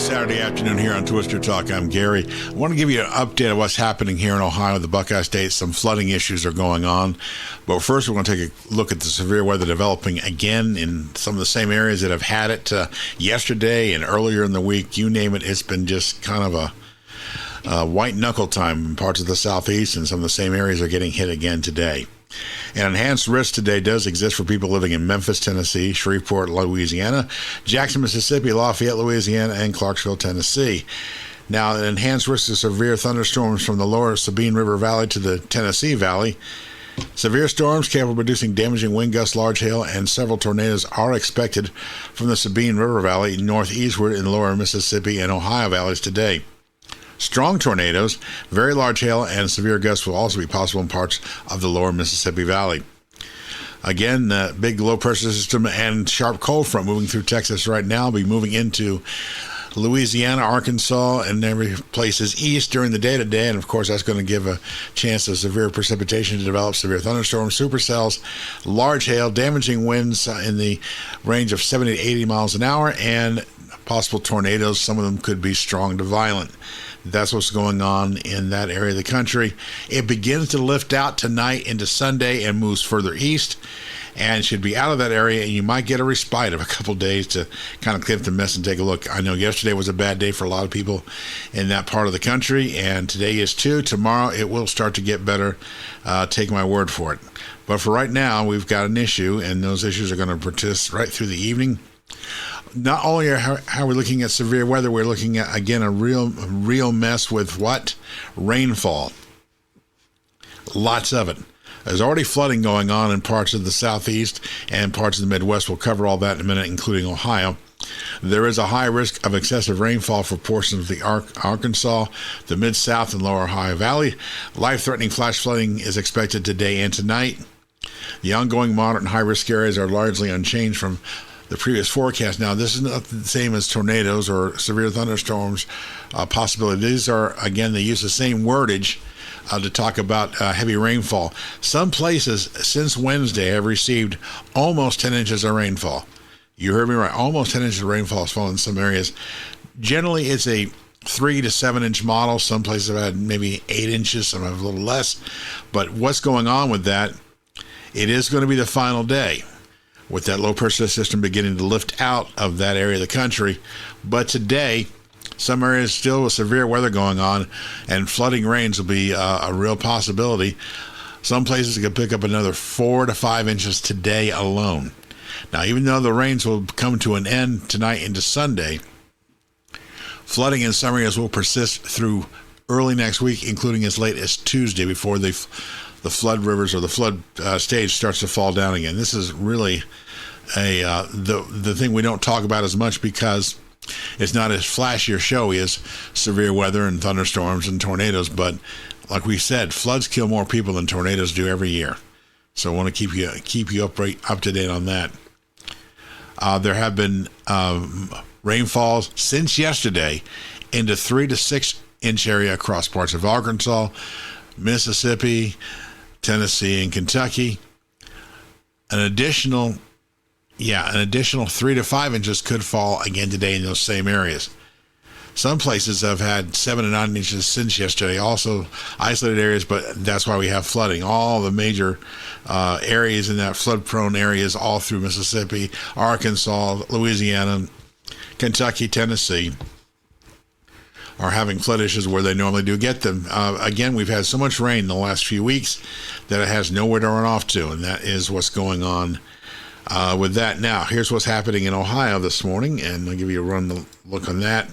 Saturday afternoon here on Twister Talk. I'm Gary. I want to give you an update of what's happening here in Ohio, the Buckeye State. Some flooding issues are going on. But first, we're going to take a look at the severe weather developing again in some of the same areas that have had it yesterday and earlier in the week. You name it, it's been just kind of a white knuckle time in parts of the southeast, and some of the same areas are getting hit again today. An enhanced risk today does exist for people living in Memphis, Tennessee, Shreveport, Louisiana, Jackson, Mississippi, Lafayette, Louisiana, and Clarksville, Tennessee. Now, an enhanced risk of severe thunderstorms from the lower Sabine River Valley to the Tennessee Valley. Severe storms capable of producing damaging wind gusts, large hail, and several tornadoes are expected from the Sabine River Valley northeastward in lower Mississippi and Ohio valleys today. Strong tornadoes, very large hail, and severe gusts will also be possible in parts of the lower Mississippi Valley. Again, the big low-pressure system and sharp cold front moving through Texas right now will be moving into Louisiana, Arkansas, and every places east during the day today. And, of course, that's going to give a chance of severe precipitation to develop, severe thunderstorms, supercells, large hail, damaging winds in the range of 70 to 80 miles an hour, and possible tornadoes. Some of them could be strong to violent. That's what's going on in that area of the country. It begins to lift out tonight into Sunday and moves further east and should be out of that area, and you might get a respite of a couple days to kind of clean up the mess and take a look. I know yesterday was a bad day for a lot of people in that part of the country, and today is too. Tomorrow it will start to get better. Take my word for it. But for right now, we've got an issue, and those issues are going to persist right through the evening. Not only are we're looking at severe weather, we're looking at, again, a real mess with what? Rainfall. Lots of it. There's already flooding going on in parts of the southeast and parts of the Midwest. We'll cover all that in a minute, including Ohio. There is a high risk of excessive rainfall for portions of the Arkansas, the Mid-South, and Lower Ohio Valley. Life-threatening flash flooding is expected today and tonight. The ongoing moderate and high-risk areas are largely unchanged from the previous forecast. Now, this is not the same as tornadoes or severe thunderstorms possibility. These are, again, they use the same wordage to talk about heavy rainfall. Some places since Wednesday have received almost 10 inches of rainfall. You heard me right. Almost 10 inches of rainfall has fallen in some areas. Generally, it's a 3 to 7 inch model. Some places have had maybe 8 inches, some have a little less. But what's going on with that? It is going to be the final day, with that low pressure system beginning to lift out of that area of the country. But today, some areas still with severe weather going on, and flooding rains will be a real possibility. Some places could pick up another 4 to 5 inches today alone. Now, even though the rains will come to an end tonight into Sunday, flooding in some areas will persist through early next week, including as late as Tuesday, before the flood rivers or the flood stage starts to fall down again. This is really the thing we don't talk about as much because it's not as flashy or showy as severe weather and thunderstorms and tornadoes. But like we said, floods kill more people than tornadoes do every year. So I want to keep you up to date on that. There have been rainfalls since yesterday into 3 to 6 inch area across parts of Arkansas, Mississippi, Tennessee, and Kentucky. An additional 3 to 5 inches could fall again today in those same areas. Some places have had 7 to 9 inches since yesterday, also isolated areas, but that's why we have flooding. All the major areas in that flood-prone areas all through Mississippi, Arkansas, Louisiana, Kentucky, Tennessee are having flood issues where they normally do get them. Again, we've had so much rain in the last few weeks that it has nowhere to run off to, and that is what's going on with that. Now, here's what's happening in Ohio this morning, and I'll give you a look on that.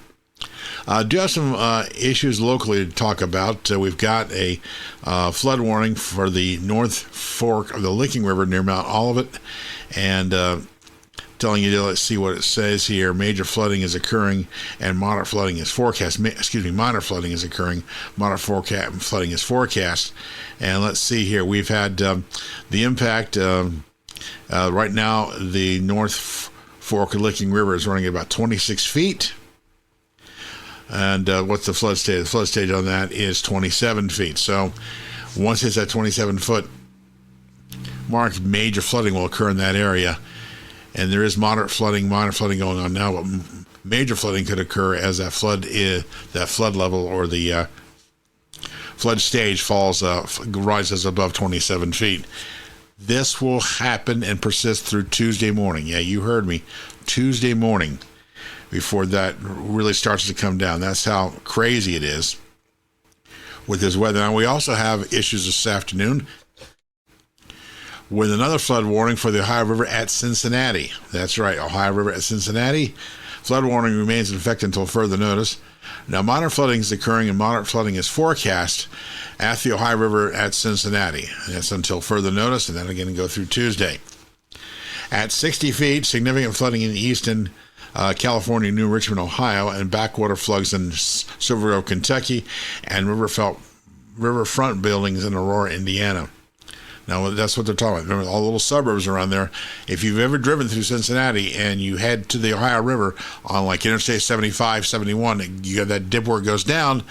Do have some issues locally to talk about. We've got a flood warning for the North Fork of the Licking River near Mount Olivet, and telling you to, let's see what it says here. Major flooding is occurring and moderate flooding is forecast. Minor flooding is occurring, moderate flooding is forecast. And let's see here. We've had the impact. Right now, the North Fork of Licking River is running at about 26 feet. And what's the flood stage? The flood stage on that is 27 feet. So once it's at 27-foot mark, major flooding will occur in that area. And there is minor flooding going on now, but major flooding could occur as that flood level or the flood stage rises above 27 feet. This will happen and persist through Tuesday morning. Yeah, you heard me. Tuesday morning before that really starts to come down. That's how crazy it is with this weather. Now, we also have issues this afternoon with another flood warning for the Ohio River at Cincinnati. That's right, Ohio River at Cincinnati. Flood warning remains in effect until further notice. Now, moderate flooding is occurring, and moderate flooding is forecast at the Ohio River at Cincinnati. That's until further notice, and then again go through Tuesday. At 60 feet, significant flooding in Easton, California, New Richmond, Ohio, and backwater floods in Silver Grove, Kentucky, and riverfront buildings in Aurora, Indiana. Now, that's what they're talking about. Remember, all the little suburbs around there. If you've ever driven through Cincinnati and you head to the Ohio River on like Interstate 75, 71, you got that dip where it goes down,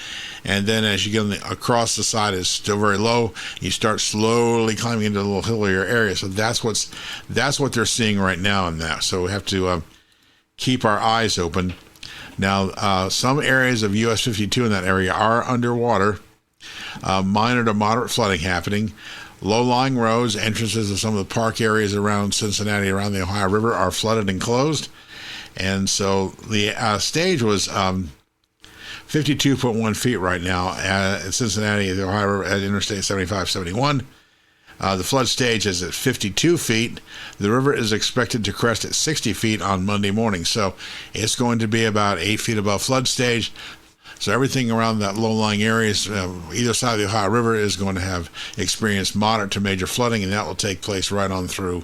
and then as you get across the side, it's still very low. You start slowly climbing into a little hillier area. So that's what they're seeing right now in that. So we have to keep our eyes open. Now, some areas of US 52 in that area are underwater. Minor to moderate flooding happening. Low-lying roads, entrances of some of the park areas around Cincinnati, around the Ohio River, are flooded and closed. And so the stage was 52.1 feet right now at Cincinnati, the Ohio River, at Interstate 75, 71. The flood stage is at 52 feet. The river is expected to crest at 60 feet on Monday morning. So it's going to be about 8 feet above flood stage. So everything around that low-lying areas, either side of the Ohio River, is going to have experienced moderate to major flooding, and that will take place right on through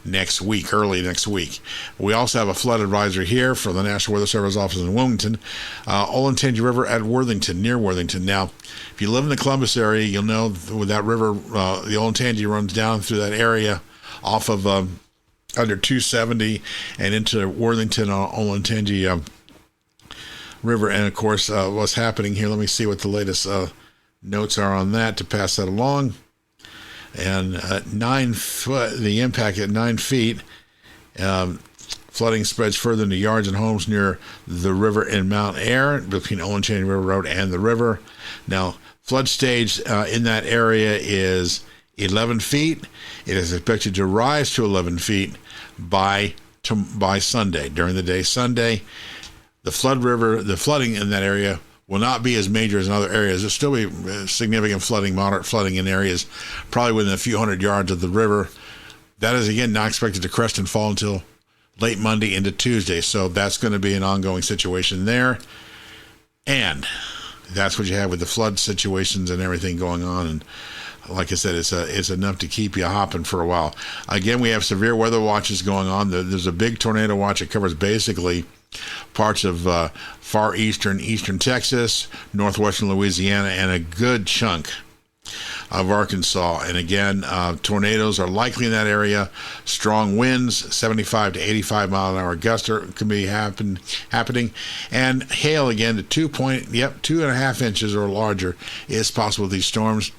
next week, early next week. We also have a flood advisory here from the National Weather Service office in Wilmington. Olentangy River at Worthington, near Worthington. Now, if you live in the Columbus area, you'll know with that river, the Olentangy runs down through that area off of under 270 and into Worthington on Olentangy River. And of course, what's happening here, let me see what the latest notes are on that to pass that along. And 9 foot, the impact at 9 feet, flooding spreads further into yards and homes near the river in Mount Ayr, between Olentangy River Road and the river. Now, flood stage in that area is 11 feet. It is expected to rise to 11 feet by Sunday, during the day Sunday. The flooding in that area will not be as major as in other areas. There'll still be significant flooding, moderate flooding in areas probably within a few hundred yards of the river. That is, again, not expected to crest and fall until late Monday into Tuesday. So that's going to be an ongoing situation there. And that's what you have with the flood situations and everything going on. And like I said, it's enough to keep you hopping for a while. Again, we have severe weather watches going on. There's a big tornado watch. It covers basically parts of far eastern Texas, northwestern Louisiana, and a good chunk of Arkansas. And again, tornadoes are likely in that area. Strong winds, 75 to 85 mile an hour gusts can be happening. And hail again to 2.5 inches or larger is possible with these storms.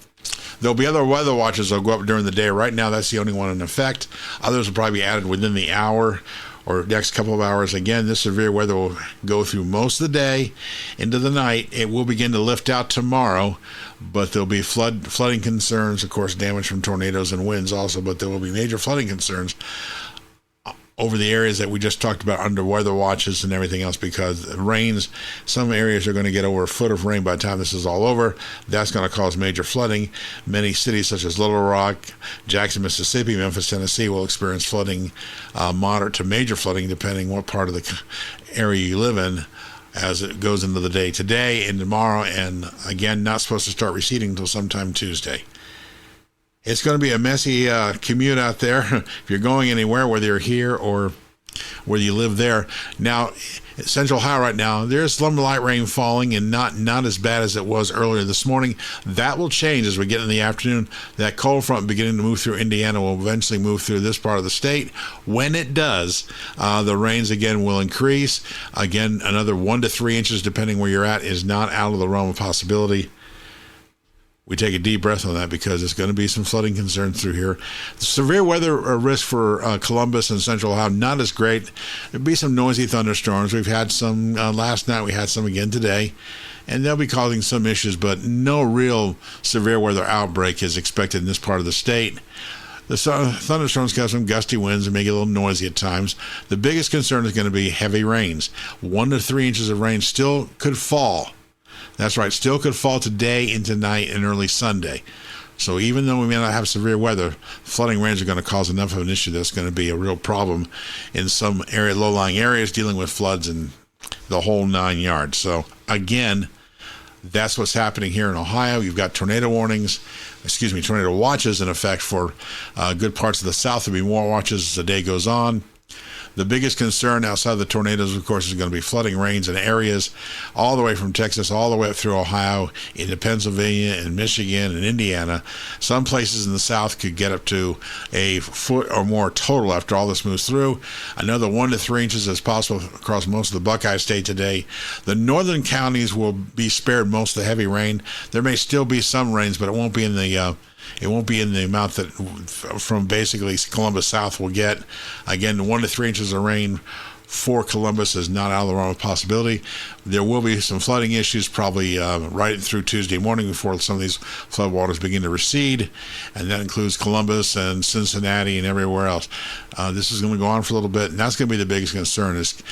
There'll be other weather watches that'll go up during the day. Right now, that's the only one in effect. Others will probably be added within the hour or next couple of hours. Again, this severe weather will go through most of the day into the night. It will begin to lift out tomorrow, but there'll be flooding concerns, of course, damage from tornadoes and winds also, but there will be major flooding concerns over the areas that we just talked about under weather watches and everything else, because it rains. Some areas are going to get over a foot of rain by the time this is all over. That's going to cause major flooding. Many cities such as Little Rock, Jackson, Mississippi, Memphis, Tennessee will experience flooding, moderate to major flooding, depending what part of the area you live in, as it goes into the day today and tomorrow. And again, not supposed to start receding until sometime Tuesday. It's going to be a messy commute out there if you're going anywhere, whether you're here or whether you live there. Now, Central Ohio right now, there's some light rain falling and not as bad as it was earlier this morning. That will change as we get in the afternoon. That cold front beginning to move through Indiana will eventually move through this part of the state. When it does, the rains again will increase. Again, another 1 to 3 inches, depending where you're at, is not out of the realm of possibility. we take a deep breath on that because there's going to be some flooding concerns through here. The severe weather risk for Columbus and Central Ohio, not as great. There'll be some noisy thunderstorms. We've had some last night. We had some again today. And they'll be causing some issues, but no real severe weather outbreak is expected in this part of the state. The thunderstorms got some gusty winds and make it a little noisy at times. The biggest concern is going to be heavy rains. 1 to 3 inches of rain still could fall. That's right, still could fall today into night and early Sunday. So even though we may not have severe weather, flooding rains are going to cause enough of an issue that's going to be a real problem in some low-lying areas dealing with floods and the whole 9 yards. So again, that's what's happening here in Ohio. You've got tornado watches in effect for good parts of the south. There'll be more watches as the day goes on. The biggest concern outside of the tornadoes, of course, is going to be flooding rains in areas all the way from Texas all the way up through Ohio into Pennsylvania and Michigan and Indiana. Some places in the south could get up to a foot or more total after all this moves through. Another 1 to 3 inches is possible across most of the Buckeye State today. The northern counties will be spared most of the heavy rain. There may still be some rains, but it won't be in the amount that from basically Columbus south will get. Again, 1 to 3 inches of rain for Columbus is not out of the realm of possibility. There will be some flooding issues probably right through Tuesday morning before some of these floodwaters begin to recede, and that includes Columbus and Cincinnati and everywhere else. This is going to go on for a little bit, and that's going to be the biggest concern is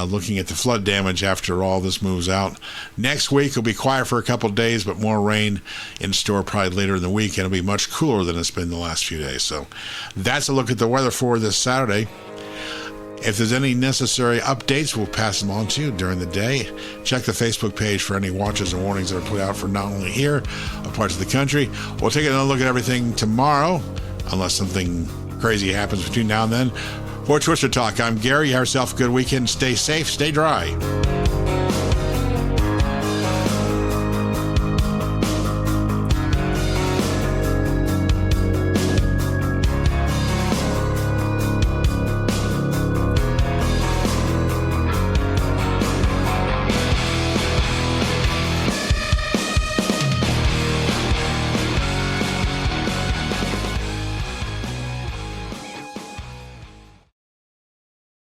looking at the flood damage after all this moves out. Next week will be quiet for a couple of days, but more rain in store probably later in the week, and it'll be much cooler than it's been the last few days. So that's a look at the weather for this Saturday. If there's any necessary updates, we'll pass them on to you during the day. Check the Facebook page for any watches and warnings that are put out for not only here, but parts of the country. We'll take another look at everything tomorrow, unless something crazy happens between now and then. For Twister Talk, I'm Gary. Have yourself a good weekend. Stay safe, stay dry.